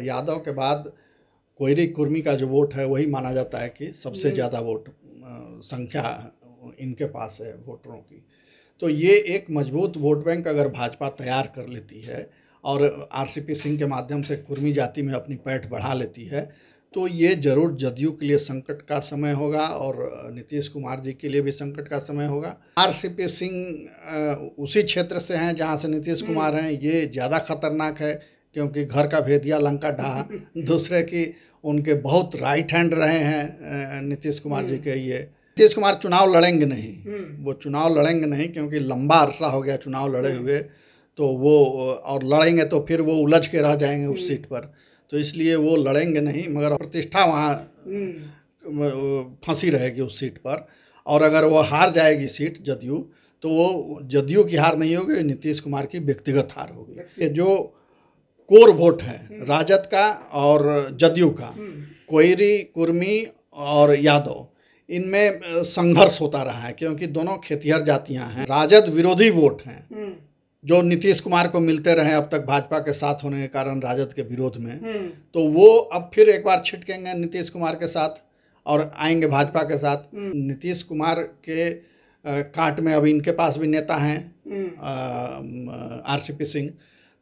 यादव के बाद कोयरी कुर्मी का जो वोट है वही माना जाता है कि सबसे ज़्यादा वोट संख्या इनके पास है वोटरों की। तो ये एक मजबूत वोट बैंक अगर भाजपा तैयार कर लेती है और आरसीपी सिंह के माध्यम से कुर्मी जाति में अपनी पैठ बढ़ा लेती है तो ये जरूर जदयू के लिए संकट का समय होगा और नीतीश कुमार जी के लिए भी संकट का समय होगा। आरसीपी सिंह उसी क्षेत्र से हैं जहां से नीतीश कुमार हैं, ये ज़्यादा खतरनाक है क्योंकि घर का भेदिया लंका ढहा। दूसरे की उनके बहुत राइट हैंड रहे हैं नीतीश कुमार जी के। ये नीतीश कुमार चुनाव लड़ेंगे नहीं, वो चुनाव लड़ेंगे नहीं क्योंकि लंबा अरसा हो गया चुनाव लड़े हुए, तो वो और लड़ेंगे तो फिर वो उलझ के रह जाएंगे उस सीट पर, तो इसलिए वो लड़ेंगे नहीं। मगर प्रतिष्ठा वहाँ फंसी रहेगी उस सीट पर, और अगर वो हार जाएगी सीट जदयू तो वो जदयू की हार नहीं होगी, नीतीश कुमार की व्यक्तिगत हार होगी। ये जो कोर वोट है राजद का और जदयू का, कोयरी कुर्मी और यादव, इनमें संघर्ष होता रहा है क्योंकि दोनों खेतिहर जातियां हैं। राजद विरोधी वोट हैं जो नीतीश कुमार को मिलते रहे अब तक भाजपा के साथ होने के कारण राजद के विरोध में, तो वो अब फिर एक बार छिटकेंगे नीतीश कुमार के साथ और आएंगे भाजपा के साथ। नीतीश कुमार के काट में अब इनके पास भी नेता हैं आरसीपी सिंह,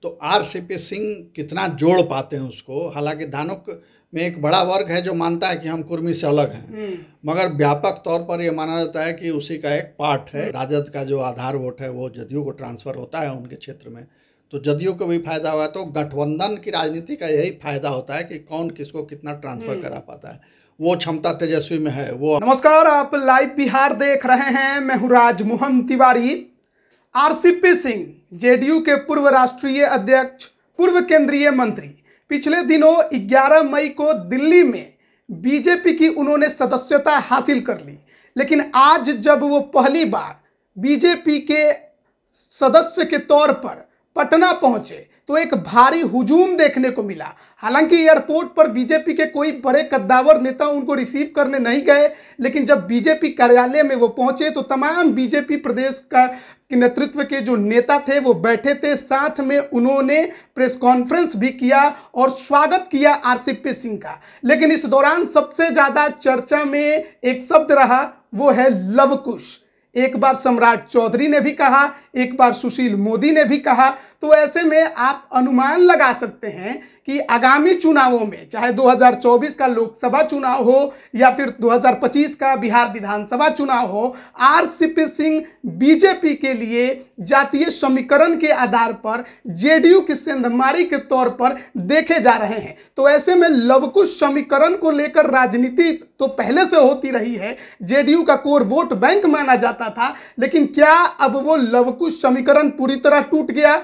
तो आरसीपी सिंह कितना जोड़ पाते हैं उसको। हालांकि धानुक में एक बड़ा वर्ग है जो मानता है कि हम कुर्मी से अलग हैं, मगर व्यापक तौर पर यह माना जाता है कि उसी का एक पार्ट है। राजद का जो आधार वोट है वो जदयू को ट्रांसफ़र होता है उनके क्षेत्र में, तो जदयू को भी फायदा होगा। तो गठबंधन की राजनीति का यही फायदा होता है कि कौन किसको कितना ट्रांसफ़र करा पाता है, वो क्षमता तेजस्वी में है वो। नमस्कार, आप लाइव बिहार देख रहे हैं, मैं हूँ राजमोहन तिवारी। आरसीपी सिंह जेडीयू के पूर्व राष्ट्रीय अध्यक्ष, पूर्व केंद्रीय मंत्री, पिछले दिनों 11 मई को दिल्ली में बीजेपी की उन्होंने सदस्यता हासिल कर ली, लेकिन आज जब वो पहली बार बीजेपी के सदस्य के तौर पर पटना पहुंचे तो एक भारी हुजूम देखने को मिला। हालांकि एयरपोर्ट पर बीजेपी के कोई बड़े कद्दावर नेता उनको रिसीव करने नहीं गए, लेकिन जब बीजेपी कार्यालय में वो पहुंचे तो तमाम बीजेपी प्रदेश का नेतृत्व के जो नेता थे वो बैठे थे। साथ में उन्होंने प्रेस कॉन्फ्रेंस भी किया और स्वागत किया आरसीपी सिंह का। लेकिन इस दौरान सबसे ज़्यादा चर्चा में एक शब्द रहा, वो है लवकुश। एक बार सम्राट चौधरी ने भी कहा, एक बार सुशील मोदी ने भी कहा। तो ऐसे में आप अनुमान लगा सकते हैं कि आगामी चुनावों में, चाहे 2024 का लोकसभा चुनाव हो या फिर 2025 का बिहार विधानसभा चुनाव हो, आरसीपी सिंह बीजेपी के लिए जातीय समीकरण के आधार पर जेडीयू की सेंधमारी के तौर पर देखे जा रहे हैं। तो ऐसे में लवकुश समीकरण को लेकर राजनीति तो पहले से होती रही है, जेडीयू का कोर वोट बैंक माना जाता था, लेकिन क्या अब वो लवकुश समीकरण पूरी तरह टूट गया?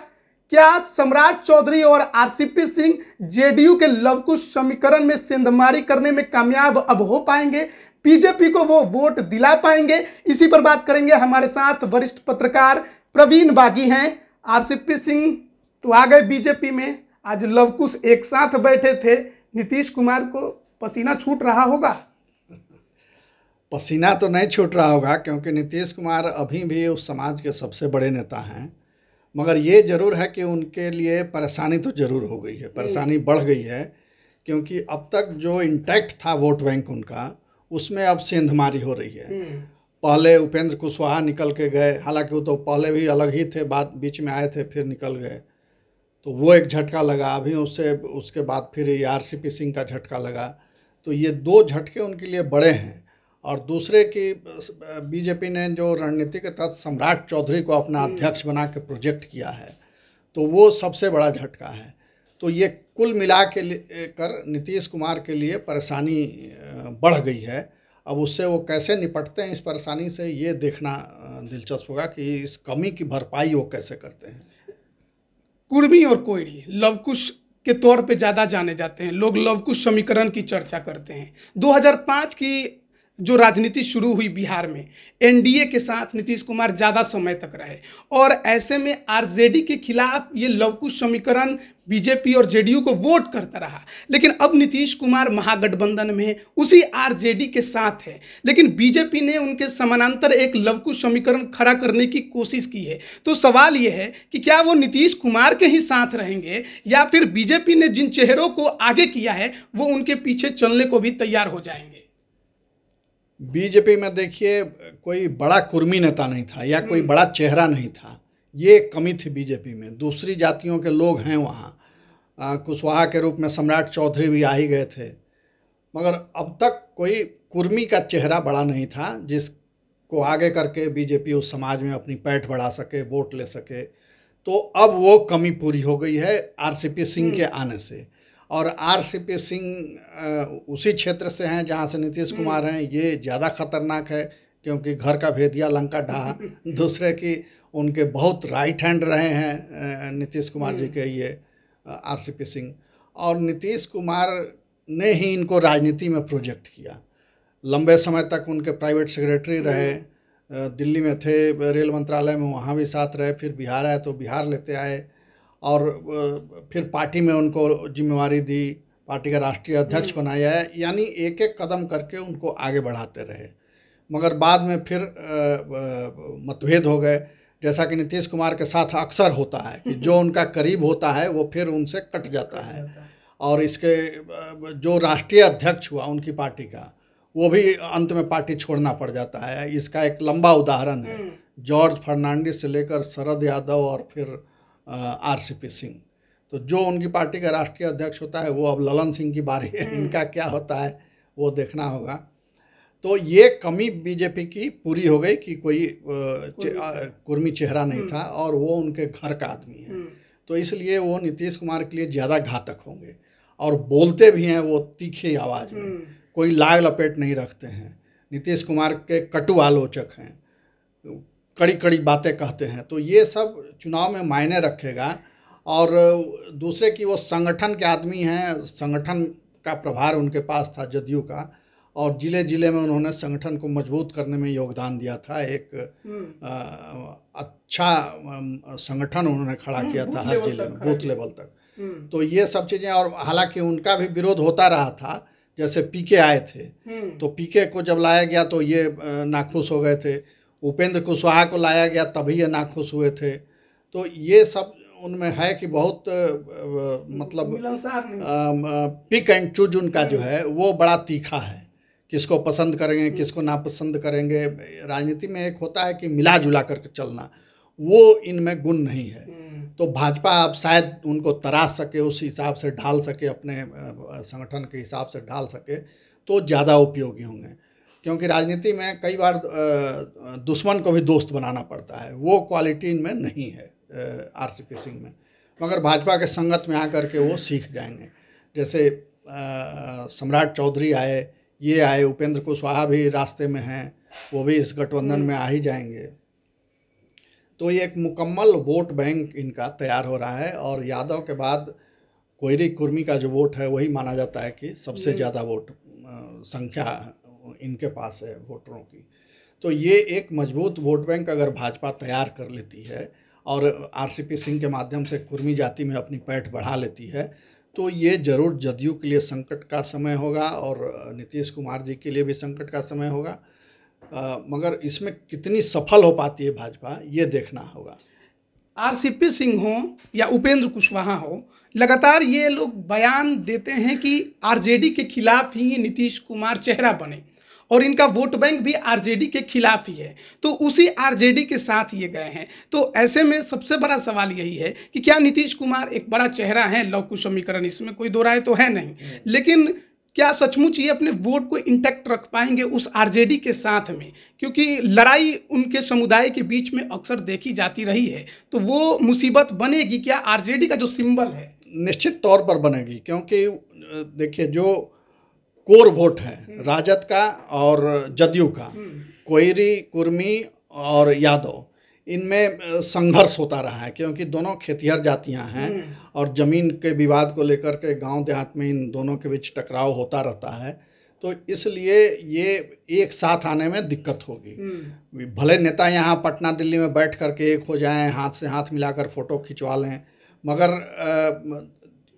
क्या सम्राट चौधरी और आरसीपी सिंह जेडीयू के लवकुश समीकरण में सेंधमारी करने में कामयाब अब हो पाएंगे? बीजेपी को वो वोट दिला पाएंगे? इसी पर बात करेंगे। हमारे साथ वरिष्ठ पत्रकार प्रवीण बागी हैं। आरसीपी सिंह तो आ गए बीजेपी में, आज लवकुश एक साथ बैठे थे। नीतीश कुमार को पसीना छूट रहा होगा? पसीना तो नहीं छूट रहा होगा क्योंकि नीतीश कुमार अभी भी उस समाज के सबसे बड़े नेता हैं, मगर ये ज़रूर है कि उनके लिए परेशानी तो ज़रूर हो गई है, परेशानी बढ़ गई है क्योंकि अब तक जो इंटैक्ट था वोट बैंक उनका, उसमें अब सेंधमारी हो रही है। पहले उपेंद्र कुशवाहा निकल के गए, हालांकि वो तो पहले भी अलग ही थे, बाद बीच में आए थे फिर निकल गए, तो वो एक झटका लगा। अभी उसके बाद फिर ये आरसीपी सिंह का झटका लगा। तो ये दो झटके उनके लिए बड़े हैं। और दूसरे की बीजेपी ने जो रणनीति के तहत सम्राट चौधरी को अपना अध्यक्ष बना के प्रोजेक्ट किया है, तो वो सबसे बड़ा झटका है। तो ये कुल मिला के कर नीतीश कुमार के लिए परेशानी बढ़ गई है। अब उससे वो कैसे निपटते हैं इस परेशानी से, ये देखना दिलचस्प होगा कि इस कमी की भरपाई वो कैसे करते हैं। कुर्मी और कोयरी लवकुश के तौर पे ज़्यादा जाने जाते हैं, लोग लवकुश समीकरण की चर्चा करते हैं। 2005 की जो राजनीति शुरू हुई बिहार में, एनडीए के साथ नीतीश कुमार ज़्यादा समय तक रहे और ऐसे में आरजेडी के खिलाफ ये लवकुश समीकरण बीजेपी और जेडीयू को वोट करता रहा। लेकिन अब नीतीश कुमार महागठबंधन में उसी आरजेडी के साथ है, लेकिन बीजेपी ने उनके समानांतर एक लवकुश समीकरण खड़ा करने की कोशिश की है। तो सवाल ये है कि क्या वो नीतीश कुमार के ही साथ रहेंगे या फिर बीजेपी ने जिन चेहरों को आगे किया है वो उनके पीछे चलने को भी तैयार हो जाएंगे। बीजेपी में देखिए कोई बड़ा कुर्मी नेता नहीं था या कोई बड़ा चेहरा नहीं था, ये कमी थी बीजेपी में। दूसरी जातियों के लोग हैं वहाँ, कुशवाहा के रूप में सम्राट चौधरी भी आ ही गए थे, मगर अब तक कोई कुर्मी का चेहरा बड़ा नहीं था जिसको आगे करके बीजेपी उस समाज में अपनी पैठ बढ़ा सके, वोट ले सके। तो अब वो कमी पूरी हो गई है आरसीपी सिंह के आने से। और आरसीपी सिंह उसी क्षेत्र से हैं जहाँ से नीतीश कुमार हैं। ये ज़्यादा खतरनाक है क्योंकि घर का भेदिया लंका ढहा। दूसरे की उनके बहुत राइट हैंड रहे हैं नीतीश कुमार जी के ये आरसीपी सिंह, और नीतीश कुमार ने ही इनको राजनीति में प्रोजेक्ट किया। लंबे समय तक उनके प्राइवेट सेक्रेटरी रहे, दिल्ली में थे, रेल मंत्रालय में वहाँ भी साथ रहे, फिर बिहार आए तो बिहार लेते आए और फिर पार्टी में उनको जिम्मेवारी दी, पार्टी का राष्ट्रीय अध्यक्ष बनाया है। यानी एक एक कदम करके उनको आगे बढ़ाते रहे, मगर बाद में फिर मतभेद हो गए। जैसा कि नीतीश कुमार के साथ अक्सर होता है कि जो उनका करीब होता है वो फिर उनसे कट जाता है। और इसके जो राष्ट्रीय अध्यक्ष हुआ उनकी पार्टी का, वो भी अंत में पार्टी छोड़ना पड़ जाता है। इसका एक लंबा उदाहरण है, जॉर्ज फर्नांडिस से लेकर शरद यादव और फिर आरसीपी सिंह। तो जो उनकी पार्टी का राष्ट्रीय अध्यक्ष होता है वो अब ललन सिंह की बारी है, इनका क्या होता है वो देखना होगा। तो ये कमी बीजेपी की पूरी हो गई कि कोई कुर्मी चेहरा नहीं था और वो उनके घर का आदमी है। तो इसलिए वो नीतीश कुमार के लिए ज़्यादा घातक होंगे। और बोलते भी हैं वो तीखी आवाज़ में, कोई लाग लपेट नहीं रखते हैं। नीतीश कुमार के कटु आलोचक हैं, कड़ी कड़ी बातें कहते हैं। तो ये सब चुनाव में मायने रखेगा। और दूसरे की वो संगठन के आदमी हैं, संगठन का प्रभार उनके पास था जदयू का, और जिले जिले में उन्होंने संगठन को मजबूत करने में योगदान दिया था। एक अच्छा संगठन उन्होंने खड़ा किया था हर जिले में, बूथ लेवल तक। तो ये सब चीज़ें, और हालांकि उनका भी विरोध होता रहा था। जैसे पीके आए थे तो पीके को जब लाया गया तो ये नाखुश हो गए थे, उपेंद्र कुशवाहा को लाया गया तभी ये नाखुश हुए थे। तो ये सब उनमें है कि बहुत मतलब पिक एंड चूज उनका जो है वो बड़ा तीखा है, किसको पसंद करेंगे किसको नापसंद करेंगे। राजनीति में एक होता है कि मिला जुला करके चलना, वो इनमें गुण नहीं है। तो भाजपा अब शायद उनको तराश सके, उस हिसाब से ढाल सके, अपने संगठन के हिसाब से ढाल सके तो ज़्यादा उपयोगी होंगे। क्योंकि राजनीति में कई बार दुश्मन को भी दोस्त बनाना पड़ता है, वो क्वालिटी इनमें नहीं है आरसीपी सिंह में। मगर भाजपा के संगत में आकर के वो सीख जाएंगे। जैसे सम्राट चौधरी आए, ये आए, उपेंद्र कुशवाहा भी रास्ते में हैं, वो भी इस गठबंधन में आ ही जाएंगे। तो ये एक मुकम्मल वोट बैंक इनका तैयार हो रहा है। और यादव के बाद कोयरी कुर्मी का जो वोट है वही माना जाता है कि सबसे ज़्यादा वोट संख्या इनके पास है वोटरों की। तो ये एक मजबूत वोट बैंक अगर भाजपा तैयार कर लेती है और आरसीपी सिंह के माध्यम से कुर्मी जाति में अपनी पैठ बढ़ा लेती है तो ये जरूर जदयू के लिए संकट का समय होगा और नीतीश कुमार जी के लिए भी संकट का समय होगा। मगर इसमें कितनी सफल हो पाती है भाजपा ये देखना होगा। आरसीपी सिंह हो या उपेंद्र कुशवाहा हो, लगातार ये लोग बयान देते हैं कि आरजेडी के खिलाफ ही नीतीश कुमार चेहरा बने और इनका वोट बैंक भी आरजेडी के खिलाफ ही है। तो उसी आरजेडी के साथ ये गए हैं। तो ऐसे में सबसे बड़ा सवाल यही है कि क्या नीतीश कुमार एक बड़ा चेहरा है, लव कुश समीकरण, इसमें कोई दो राय तो है नहीं, लेकिन क्या सचमुच ये अपने वोट को इंटैक्ट रख पाएंगे उस आरजेडी के साथ में? क्योंकि लड़ाई उनके समुदाय के बीच में अक्सर देखी जाती रही है, तो वो मुसीबत बनेगी क्या आरजेडी का जो सिंबल है? निश्चित तौर पर बनेगी, क्योंकि देखिए जो कोर वोट है राजद का और जदयू का, कोयरी, कुर्मी और यादव, इनमें संघर्ष होता रहा है क्योंकि दोनों खेतिहर जातियां हैं और ज़मीन के विवाद को लेकर के गांव देहात में इन दोनों के बीच टकराव होता रहता है। तो इसलिए ये एक साथ आने में दिक्कत होगी। भले नेता यहाँ पटना दिल्ली में बैठ करके एक हो जाएं, हाथ से हाथ मिलाकर फोटो खिंचवा लें, मगर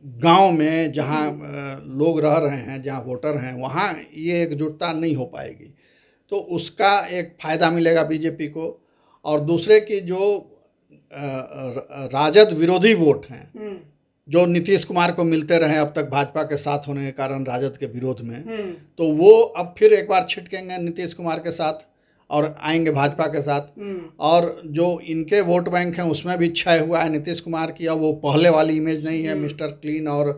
गांव में जहाँ लोग रह रहे हैं, जहाँ वोटर हैं, वहाँ ये एकजुटता नहीं हो पाएगी। तो उसका एक फ़ायदा मिलेगा बीजेपी को। और दूसरे की जो राजद विरोधी वोट हैं, जो नीतीश कुमार को मिलते रहे अब तक भाजपा के साथ होने के कारण राजद के विरोध में, तो वो अब फिर एक बार छिटकेंगे नीतीश कुमार के साथ और आएंगे भाजपा के साथ। और जो इनके वोट बैंक हैं उसमें भी क्षय हुआ है नीतीश कुमार की। अब वो पहले वाली इमेज नहीं है, मिस्टर क्लीन और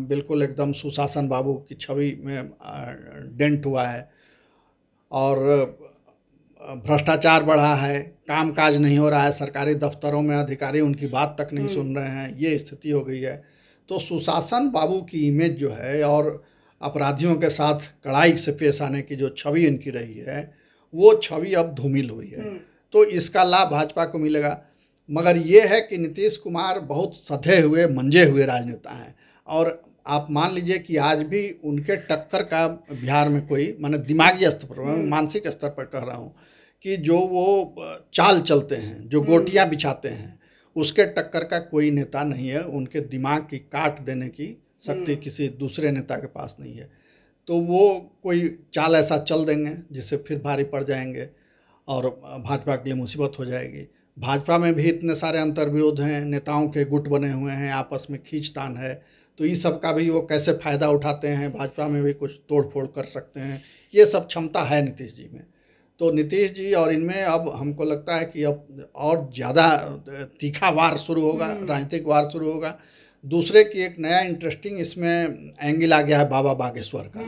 बिल्कुल एकदम सुशासन बाबू की छवि में डेंट हुआ है। और भ्रष्टाचार बढ़ा है, कामकाज नहीं हो रहा है, सरकारी दफ्तरों में अधिकारी उनकी बात तक नहीं सुन रहे हैं, ये स्थिति हो गई है। तो सुशासन बाबू की इमेज जो है और अपराधियों के साथ कड़ाई से पेश आने की जो छवि इनकी रही है, वो छवि अब धूमिल हुई है। तो इसका लाभ भाजपा को मिलेगा। मगर ये है कि नीतीश कुमार बहुत सधे हुए मंजे हुए राजनेता हैं। और आप मान लीजिए कि आज भी उनके टक्कर का बिहार में कोई, माने दिमागी स्तर पर, मानसिक स्तर पर कह रहा हूँ, कि जो वो चाल चलते हैं, जो गोटियां बिछाते हैं, उसके टक्कर का कोई नेता नहीं है। उनके दिमाग की काट देने की शक्ति किसी दूसरे नेता के पास नहीं है। तो वो कोई चाल ऐसा चल देंगे जिससे फिर भारी पड़ जाएंगे और भाजपा के लिए मुसीबत हो जाएगी। भाजपा में भी इतने सारे अंतर्विरोध हैं, नेताओं के गुट बने हुए हैं, आपस में खींचतान है। तो इस सब का भी वो कैसे फ़ायदा उठाते हैं, भाजपा में भी कुछ तोड़ फोड़ कर सकते हैं, ये सब क्षमता है नीतीश जी में। तो नीतीश जी और इनमें अब हमको लगता है कि अब और ज़्यादा तीखा वार शुरू होगा, राजनीतिक वार शुरू होगा। दूसरे की एक नया इंटरेस्टिंग इसमें एंगल आ गया है बाबा बागेश्वर का।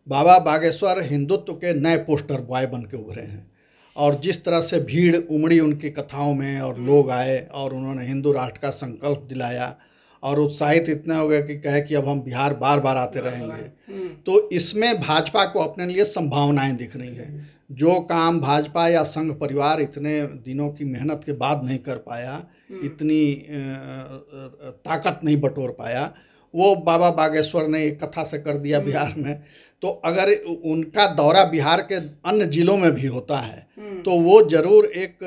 बाबा बागेश्वर हिंदुत्व के नए पोस्टर बॉय बन के उभरे हैं। और जिस तरह से भीड़ उमड़ी उनकी कथाओं में और लोग आए और उन्होंने हिंदू राष्ट्र का संकल्प दिलाया और उत्साहित इतने हो गए कि कहे कि अब हम बिहार बार बार आते रहेंगे। तो इसमें भाजपा को अपने लिए संभावनाएं दिख रही हैं। जो काम भाजपा या संघ परिवार इतने दिनों की मेहनत के बाद नहीं कर पाया, इतनी ताकत नहीं बटोर पाया, वो बाबा बागेश्वर ने एक कथा से कर दिया बिहार में। तो अगर उनका दौरा बिहार के अन्य जिलों में भी होता है तो वो जरूर एक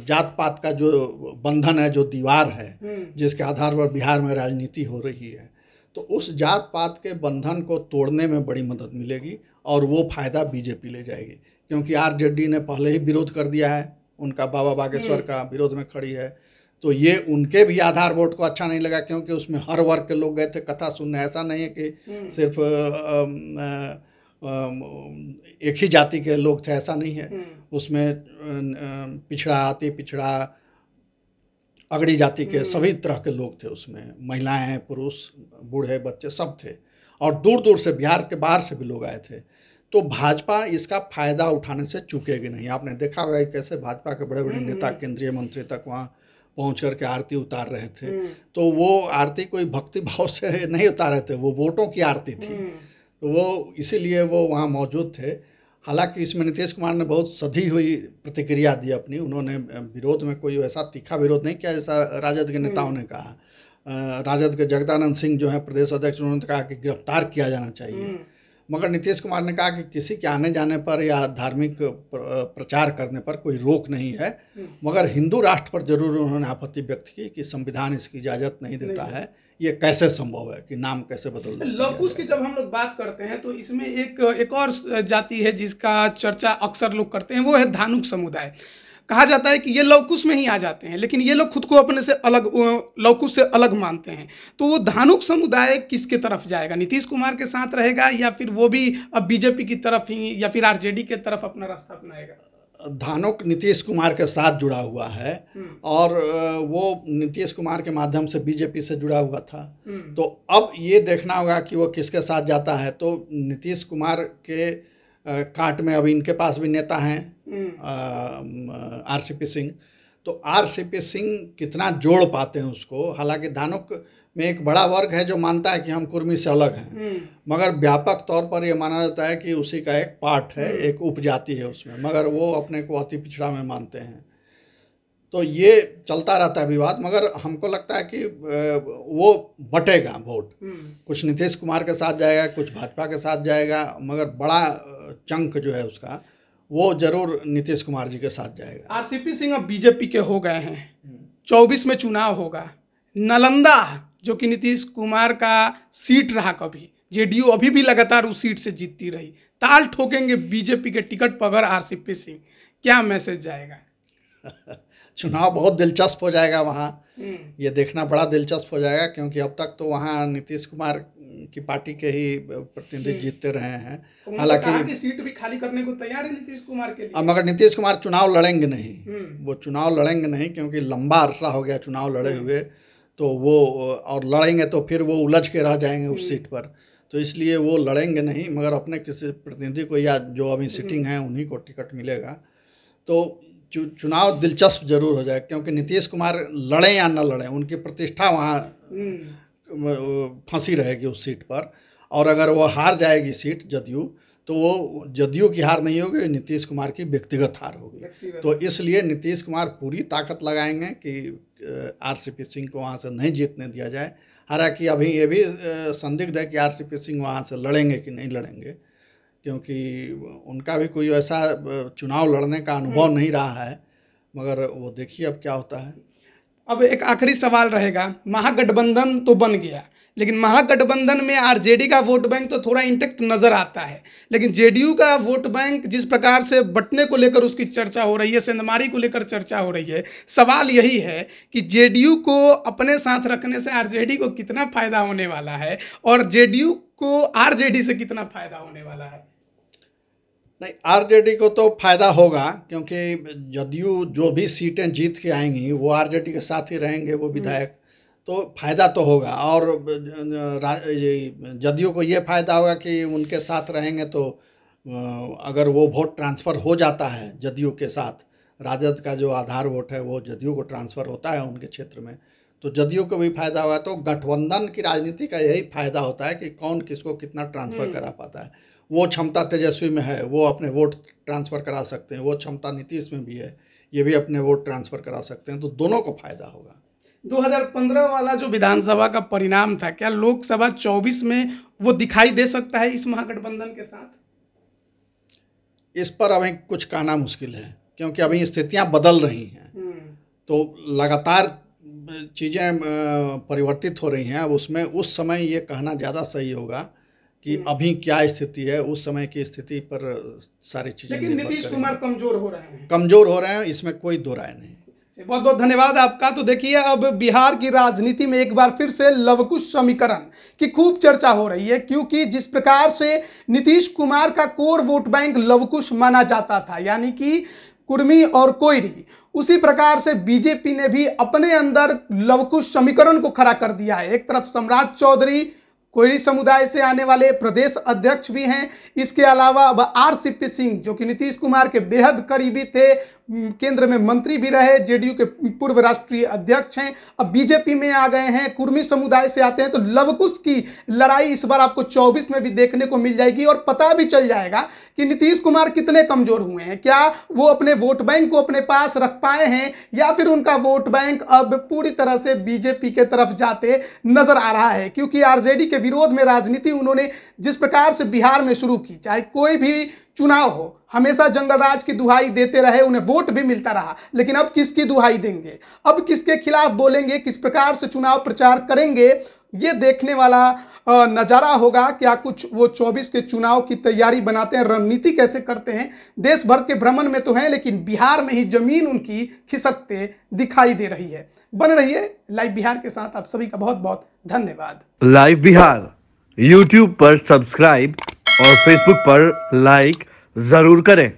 जात पात का जो बंधन है, जो दीवार है, जिसके आधार पर बिहार में राजनीति हो रही है, तो उस जात पात के बंधन को तोड़ने में बड़ी मदद मिलेगी और वो फायदा बीजेपी ले जाएगी। क्योंकि आरजेडी ने पहले ही विरोध कर दिया है, उनका बाबा बागेश्वर का विरोध में खड़ी है। तो ये उनके भी आधार वोट को अच्छा नहीं लगा, क्योंकि उसमें हर वर्ग के लोग गए थे कथा सुनने। ऐसा नहीं है कि सिर्फ एक ही जाति के लोग थे, ऐसा नहीं है। उसमें पिछड़ा, अति पिछड़ा, अगड़ी जाति के सभी तरह के लोग थे उसमें, महिलाएं, पुरुष, बूढ़े, बच्चे सब थे। और दूर दूर से, बिहार के बाहर से भी लोग आए थे। तो भाजपा इसका फ़ायदा उठाने से चूकेगी नहीं। आपने देखा होगा कैसे भाजपा के बड़े बड़े नेता, केंद्रीय मंत्री तक वहाँ पहुँच कर के आरती उतार रहे थे। तो वो आरती कोई भक्ति भाव से नहीं उतार रहे थे, वो वोटों की आरती थी। तो वो इसीलिए वो वहाँ मौजूद थे। हालांकि इसमें नीतीश कुमार ने बहुत सधी हुई प्रतिक्रिया दी अपनी। उन्होंने विरोध में कोई वैसा तीखा विरोध नहीं किया जैसा राजद के नेताओं ने कहा। राजद के जगदानंद सिंह जो है प्रदेश अध्यक्ष, उन्होंने कहा कि गिरफ्तार किया जाना चाहिए। मगर नीतीश कुमार ने कहा कि किसी के आने जाने पर या धार्मिक प्रचार करने पर कोई रोक नहीं है, मगर हिंदू राष्ट्र पर जरूर उन्होंने आपत्ति व्यक्त की कि संविधान इसकी इजाज़त नहीं देता है। ये कैसे संभव है कि नाम कैसे बदल दिया? लौकुश की जब हम लोग बात करते हैं तो इसमें एक और जाति है जिसका चर्चा अक्सर लोग करते हैं, वो है धानुक समुदाय। कहा जाता है कि ये लौकुश में ही आ जाते हैं, लेकिन ये लोग खुद को अपने से अलग, लौकुश से अलग मानते हैं। तो वो धानुक समुदाय किसके तरफ जाएगा? नीतीश कुमार के साथ रहेगा या फिर वो भी अब बीजेपी की तरफ ही या फिर आरजेडी के तरफ अपना रास्ता अपनाएगा? धानुक नीतीश कुमार के साथ जुड़ा हुआ है और वो नीतीश कुमार के माध्यम से बीजेपी से जुड़ा हुआ था। तो अब ये देखना होगा कि वो किसके साथ जाता है। तो नीतीश कुमार के काट में अभी इनके पास भी नेता हैं आरसीपी सिंह। तो आरसीपी सिंह कितना जोड़ पाते हैं उसको। हालांकि धानुक में एक बड़ा वर्ग है जो मानता है कि हम कुर्मी से अलग हैं, मगर व्यापक तौर पर यह माना जाता है कि उसी का एक पार्ट है, एक उपजाति है उसमें, मगर वो अपने को अति पिछड़ा में मानते हैं। तो ये चलता रहता है विवाद, मगर हमको लगता है कि वो बटेगा वोट, कुछ नीतीश कुमार के साथ जाएगा, कुछ भाजपा के साथ जाएगा, मगर बड़ा चंक जो है उसका वो जरूर नीतीश कुमार जी के साथ जाएगा। आरसीपी सिंह अब बीजेपी के हो गए हैं, 24 में चुनाव होगा। नालंदा जो कि नीतीश कुमार का सीट रहा, कभी जेडीयू अभी भी लगातार उस सीट से जीतती रही, ताल ठोकेंगे बीजेपी के टिकट पर अगर आरसीपी सिंह, क्या मैसेज जाएगा? चुनाव बहुत दिलचस्प हो जाएगा वहाँ, ये देखना बड़ा दिलचस्प हो जाएगा, क्योंकि अब तक तो वहाँ नीतीश कुमार की पार्टी के ही प्रतिनिधि जीतते रहे हैं। तो हालांकि सीट भी खाली करने को तैयार है नीतीश कुमार के लिए। अब मगर नीतीश कुमार चुनाव लड़ेंगे नहीं, वो चुनाव लड़ेंगे नहीं, क्योंकि लंबा अरसा हो गया चुनाव लड़े हुए, तो वो और लड़ेंगे तो फिर वो उलझ के रह जाएंगे उस सीट पर, तो इसलिए वो लड़ेंगे नहीं, मगर अपने किसी प्रतिनिधि को या जो अभी सिटिंग है उन्हीं को टिकट मिलेगा। तो चुनाव दिलचस्प जरूर हो जाए, क्योंकि नीतीश कुमार लड़ें या न लड़ें उनकी प्रतिष्ठा वहाँ फंसी रहेगी उस सीट पर, और अगर वो हार जाएगी सीट जदयू, तो वो जदयू की हार नहीं होगी, नीतीश कुमार की व्यक्तिगत हार होगी। तो इसलिए नीतीश कुमार पूरी ताकत लगाएंगे कि आरसीपी सिंह को वहाँ से नहीं जीतने दिया जाए। हालांकि अभी ये भी संदिग्ध है कि आरसीपी सिंह वहाँ से लड़ेंगे कि नहीं लड़ेंगे, क्योंकि उनका भी कोई ऐसा चुनाव लड़ने का अनुभव नहीं रहा है, मगर वो देखिए अब क्या होता है। अब एक आखिरी सवाल रहेगा, महागठबंधन तो बन गया, लेकिन महागठबंधन में आरजेडी का वोट बैंक तो थोड़ा इंटेक्ट नजर आता है, लेकिन जेडीयू का वोट बैंक जिस प्रकार से बंटने को लेकर उसकी चर्चा हो रही है, सेंधमारी को लेकर चर्चा हो रही है, सवाल यही है कि जेडीयू को अपने साथ रखने से आरजेडी को कितना फायदा होने वाला है और जेडीयू को आरजेडी से कितना फायदा होने वाला है? नहीं, आरजेडी को तो फायदा होगा, क्योंकि जदयू जो भी सीटें जीत के आएंगी वो आरजेडी के साथ ही रहेंगे वो विधायक, तो फायदा तो होगा। और जदयू को ये फायदा होगा कि उनके साथ रहेंगे तो अगर वो वोट ट्रांसफ़र हो जाता है जदयू के साथ, राजद का जो आधार वोट है वो जदयू को ट्रांसफ़र होता है उनके क्षेत्र में, तो जदयू को भी फायदा होगा। तो गठबंधन की राजनीति का यही फायदा होता है कि कौन किसको कितना ट्रांसफ़र करा पाता है। वो क्षमता तेजस्वी में है, वो अपने वोट ट्रांसफ़र करा सकते हैं, वो क्षमता नीतीश में भी है, ये भी अपने वोट ट्रांसफ़र करा सकते हैं, तो दोनों को फायदा होगा। 2015 वाला जो विधानसभा का परिणाम था, क्या लोकसभा 24 में वो दिखाई दे सकता है इस महागठबंधन के साथ? इस पर अभी कुछ कहना मुश्किल है, क्योंकि अभी स्थितियां बदल रही हैं, तो लगातार चीज़ें परिवर्तित हो रही हैं। अब उसमें उस समय ये कहना ज़्यादा सही होगा कि अभी क्या स्थिति है, उस समय की स्थिति पर सारी चीज़ें। लेकिन नीतीश कुमार कमजोर हो रहे हैं, इसमें कोई दो राय नहीं। बहुत बहुत धन्यवाद आपका। तो देखिए, अब बिहार की राजनीति में एक बार फिर से लवकुश समीकरण की खूब चर्चा हो रही है, क्योंकि जिस प्रकार से नीतीश कुमार का कोर वोट बैंक लवकुश माना जाता था, यानी कि कुर्मी और कोयरी, उसी प्रकार से बीजेपी ने भी अपने अंदर लवकुश समीकरण को खड़ा कर दिया है। एक तरफ सम्राट चौधरी कोयरी समुदाय से आने वाले प्रदेश अध्यक्ष भी हैं, इसके अलावा अब आरसीपी सिंह जो कि नीतीश कुमार के बेहद करीबी थे, केंद्र में मंत्री भी रहे, जेडीयू के पूर्व राष्ट्रीय अध्यक्ष हैं, अब बीजेपी में आ गए हैं, कुर्मी समुदाय से आते हैं। तो लवकुश की लड़ाई इस बार आपको 24 में भी देखने को मिल जाएगी और पता भी चल जाएगा कि नीतीश कुमार कितने कमजोर हुए हैं, क्या वो अपने वोट बैंक को अपने पास रख पाए हैं या फिर उनका वोट बैंक अब पूरी तरह से बीजेपी के तरफ जाते नजर आ रहा है। क्योंकि आरजेडी के विरोध में राजनीति उन्होंने जिस प्रकार से बिहार में शुरू की, चाहे कोई भी चुनाव हो, हमेशा जंगल राज की दुहाई देते रहे, उन्हें वोट भी मिलता रहा, लेकिन अब किसकी दुहाई देंगे, अब किसके खिलाफ बोलेंगे, किस प्रकार से चुनाव प्रचार करेंगे, ये देखने वाला नज़ारा होगा। क्या कुछ वो 24 के चुनाव की तैयारी बनाते हैं, रणनीति कैसे करते हैं, देश भर के भ्रमण में तो हैं, लेकिन बिहार में ही जमीन उनकी खिसकते दिखाई दे रही है। बन रहिए लाइव बिहार के साथ, आप सभी का बहुत बहुत धन्यवाद। लाइव बिहार यूट्यूब पर सब्सक्राइब और फेसबुक पर लाइक जरूर करें।